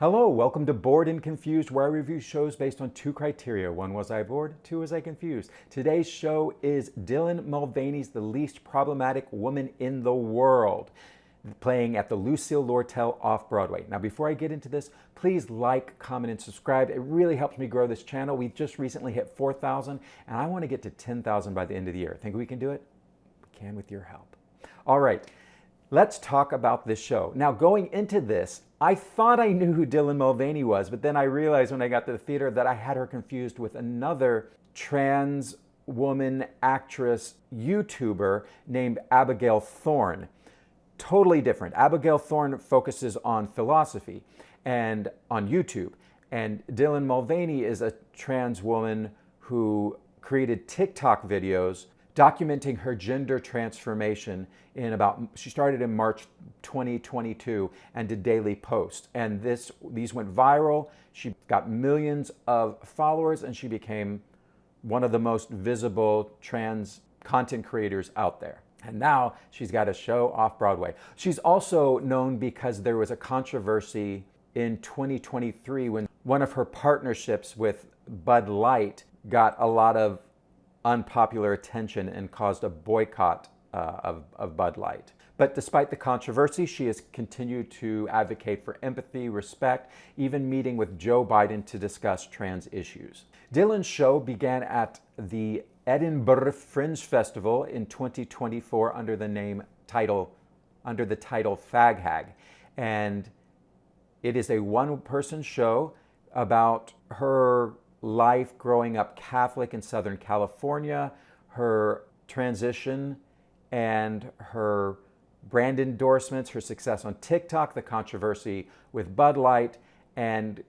Hello, welcome to Bored and Confused, where I review shows based on two criteria. One, was I bored? Two, was I confused? Today's show is Dylan Mulvaney's The Least Problematic Woman in the World, playing at the Lucille Lortel off-Broadway. Now, before I get into this, please like, comment, and subscribe. It really helps me grow this channel. We just recently hit 4,000, and I want to get to 10,000 by the end of the year. Think we can do it? We can with your help. All right. Let's talk about this show. Now, going into this, I thought I knew who Dylan Mulvaney was, but then I realized when I got to the theater that I had her confused with another trans woman actress YouTuber named Abigail Thorne. Totally different. Abigail Thorne focuses on philosophy and on YouTube. And Dylan Mulvaney is a trans woman who created TikTok videos documenting her gender transformation she started in March 2022 and did daily posts. And these went viral. She got millions of followers and she became one of the most visible trans content creators out there. And now she's got a show off Broadway. She's also known because there was a controversy in 2023 when one of her partnerships with Bud Light got a lot of unpopular attention and caused a boycott of Bud Light. But despite the controversy, she has continued to advocate for empathy, respect, even meeting with Joe Biden to discuss trans issues. Dylan's show began at the Edinburgh Fringe Festival in 2024 under the title Fag Hag. And it is a one-person show about her life growing up Catholic in Southern California, her transition and her brand endorsements, her success on TikTok, the controversy with Bud Light, and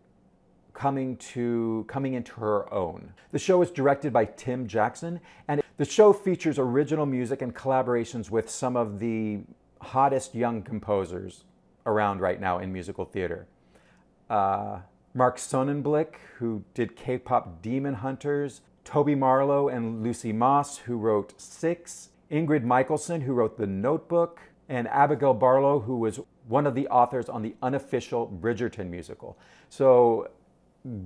coming into her own. The show is directed by Tim Jackson, and the show features original music and collaborations with some of the hottest young composers around right now in musical theater. Mark Sonnenblick, who did K-pop Demon Hunters, Toby Marlowe and Lucy Moss, who wrote Six, Ingrid Michaelson, who wrote The Notebook, and Abigail Barlow, who was one of the authors on the unofficial Bridgerton Musical. So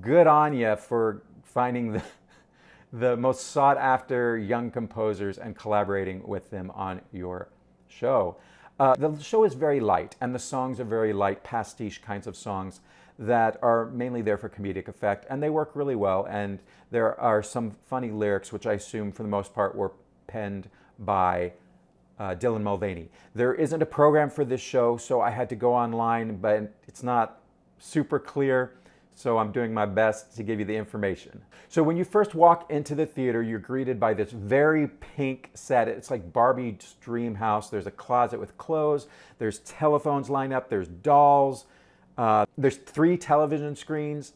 good on you for finding the most sought-after young composers and collaborating with them on your show. The show is very light, and the songs are very light, pastiche kinds of songs that are mainly there for comedic effect, and they work really well. And there are some funny lyrics, which I assume for the most part were penned by Dylan Mulvaney. There isn't a program for this show, so I had to go online, but it's not super clear, so I'm doing my best to give you the information. So when you first walk into the theater, you're greeted by this very pink set. It's like Barbie's dreamhouse. There's a closet with clothes, there's telephones lined up, there's dolls, there's 3 television screens.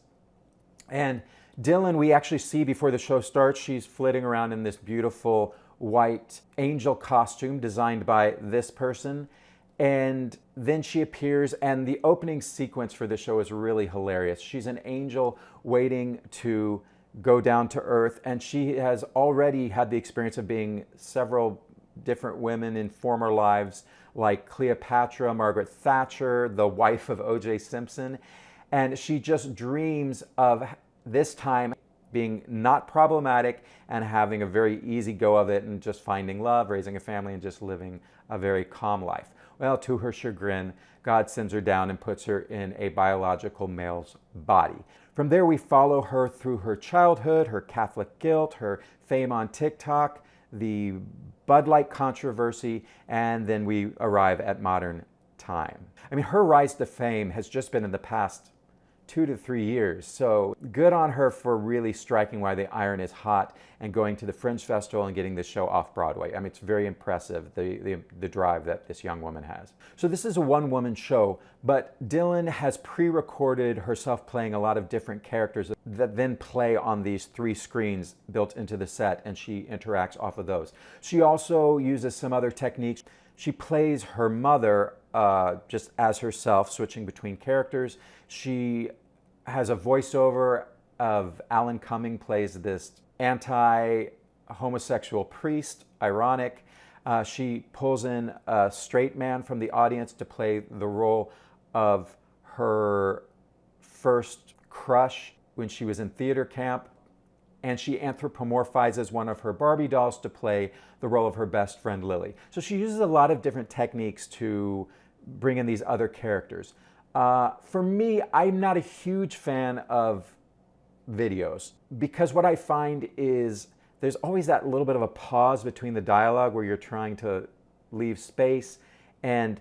And Dylan, we actually see before the show starts, she's flitting around in this beautiful white angel costume designed by this person. And then she appears, and the opening sequence for the show is really hilarious. She's an angel waiting to go down to earth, and she has already had the experience of being several different women in former lives, like Cleopatra, Margaret Thatcher, the wife of O.J. Simpson. And she just dreams of this time being not problematic and having a very easy go of it and just finding love, raising a family, and just living a very calm life. Well, to her chagrin, God sends her down and puts her in a biological male's body. From there, we follow her through her childhood, her Catholic guilt, her fame on TikTok, the Bud Light controversy, and then we arrive at modern time. I mean, her rise to fame has just been in the past 2 to 3 years. So good on her for really striking while the iron is hot and going to the Fringe Festival and getting this show off Broadway. I mean, it's very impressive, the drive that this young woman has. So this is a one-woman show, but Dylan has pre-recorded herself playing a lot of different characters that then play on these 3 screens built into the set, and she interacts off of those. She also uses some other techniques. She plays her mother just as herself, switching between characters. She has a voiceover of Alan Cumming plays this anti-homosexual priest, ironic. She pulls in a straight man from the audience to play the role of her first crush when she was in theater camp, and she anthropomorphizes one of her Barbie dolls to play the role of her best friend Lily. So she uses a lot of different techniques to bring in these other characters. For me, I'm not a huge fan of videos because what I find is there's always that little bit of a pause between the dialogue where you're trying to leave space, and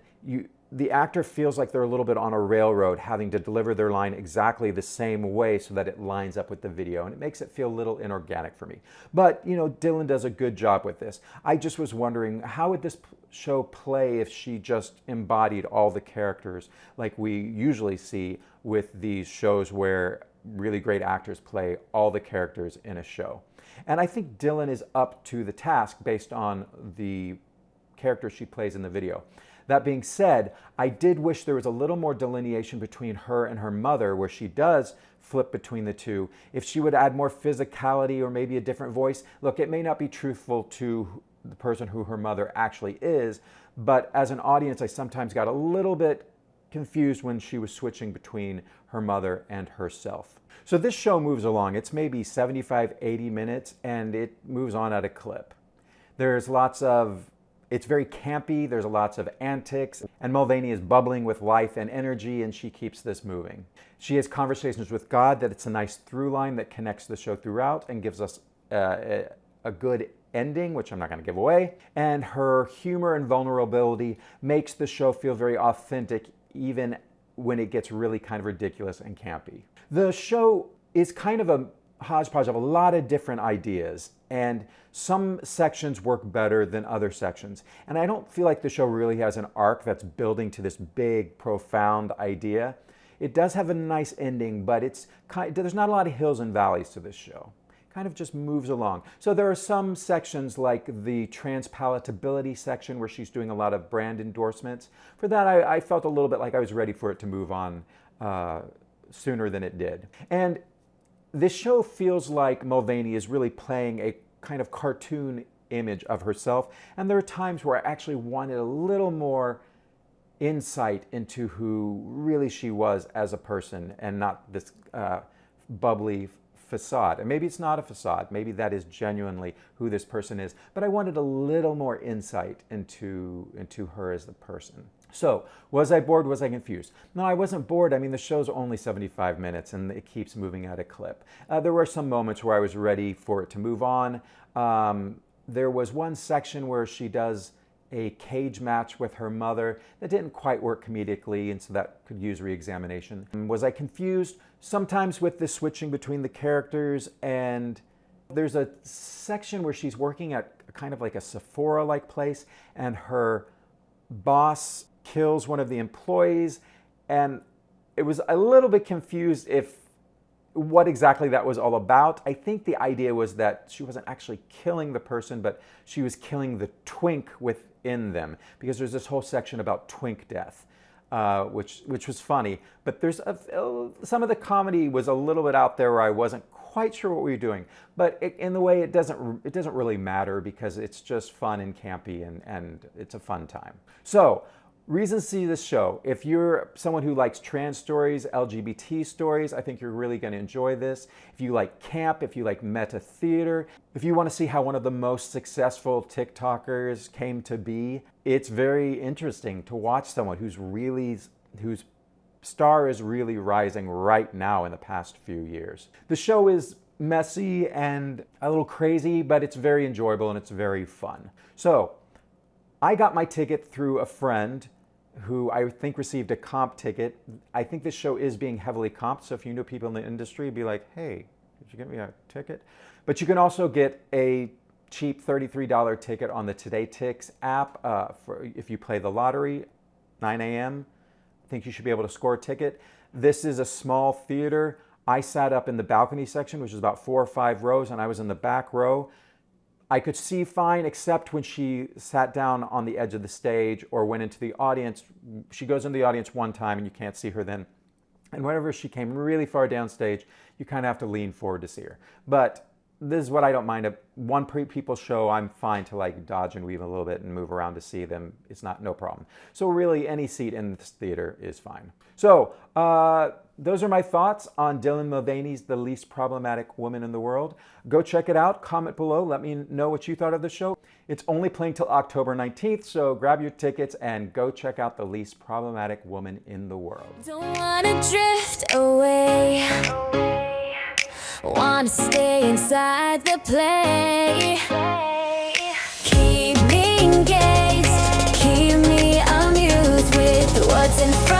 the actor feels like they're a little bit on a railroad having to deliver their line exactly the same way so that it lines up with the video, and it makes it feel a little inorganic for me. But, you know, Dylan does a good job with this. I just was wondering, how would this show play if she just embodied all the characters like we usually see with these shows where really great actors play all the characters in a show? And I think Dylan is up to the task based on the character she plays in the video. That being said, I did wish there was a little more delineation between her and her mother, where she does flip between the two. If she would add more physicality or maybe a different voice, look, it may not be truthful to the person who her mother actually is, but as an audience, I sometimes got a little bit confused when she was switching between her mother and herself. So this show moves along. It's maybe 75, 80 minutes, and it moves on at a clip. It's very campy, there's lots of antics, and Mulvaney is bubbling with life and energy, and she keeps this moving. She has conversations with God that it's a nice through line that connects the show throughout and gives us a good ending, which I'm not going to give away. And her humor and vulnerability makes the show feel very authentic, even when it gets really kind of ridiculous and campy. The show is kind of a hodgepodge of a lot of different ideas, and some sections work better than other sections. And I don't feel like the show really has an arc that's building to this big, profound idea. It does have a nice ending, but there's not a lot of hills and valleys to this show. It kind of just moves along. So there are some sections like the transpalatability section where she's doing a lot of brand endorsements. For that, I felt a little bit like I was ready for it to move on sooner than it did. And this show feels like Mulvaney is really playing a kind of cartoon image of herself, and there are times where I actually wanted a little more insight into who really she was as a person and not this bubbly facade. And maybe it's not a facade, maybe that is genuinely who this person is, but I wanted a little more insight into her as the person. So, was I bored? Was I confused? No, I wasn't bored. I mean, the show's only 75 minutes and it keeps moving at a clip. There were some moments where I was ready for it to move on. There was one section where she does a cage match with her mother that didn't quite work comedically, and so that could use re-examination. Was I confused? Sometimes with the switching between the characters, and there's a section where she's working at kind of like a Sephora-like place, and her boss kills one of the employees, and it was a little bit confused what exactly that was all about. I think the idea was that she wasn't actually killing the person, but she was killing the twink within them, because there's this whole section about twink death, which was funny. But there's some of the comedy was a little bit out there where I wasn't quite sure what we were doing. But in the way, it doesn't really matter, because it's just fun and campy, and it's a fun time. So, reasons to see this show. If you're someone who likes trans stories, LGBT stories, I think you're really going to enjoy this. If you like camp, if you like meta theater, if you want to see how one of the most successful TikTokers came to be, it's very interesting to watch someone whose star is really rising right now in the past few years. The show is messy and a little crazy, but it's very enjoyable and it's very fun. So, I got my ticket through a friend who I think received a comp ticket. I think this show is being heavily comped, so if you know people in the industry, be like, hey, did you get me a ticket? But you can also get a cheap $33 ticket on the Today Tix app if you play the lottery, 9 a.m. I think you should be able to score a ticket. This is a small theater. I sat up in the balcony section, which is about 4 or 5 rows, and I was in the back row. I could see fine, except when she sat down on the edge of the stage or went into the audience. She goes into the audience one time and you can't see her then. And whenever she came really far down stage, you kind of have to lean forward to see her. But this is what I don't mind. One people show, I'm fine to like dodge and weave a little bit and move around to see them. It's no problem. So really any seat in this theater is fine. So those are my thoughts on Dylan Mulvaney's The Least Problematic Woman in the World. Go check it out. Comment below. Let me know what you thought of the show. It's only playing till October 19th, so grab your tickets and go check out The Least Problematic Woman in the World. Don't wanna drift away. Wanna stay inside the play. Keep me engaged. Keep me amused with what's in front.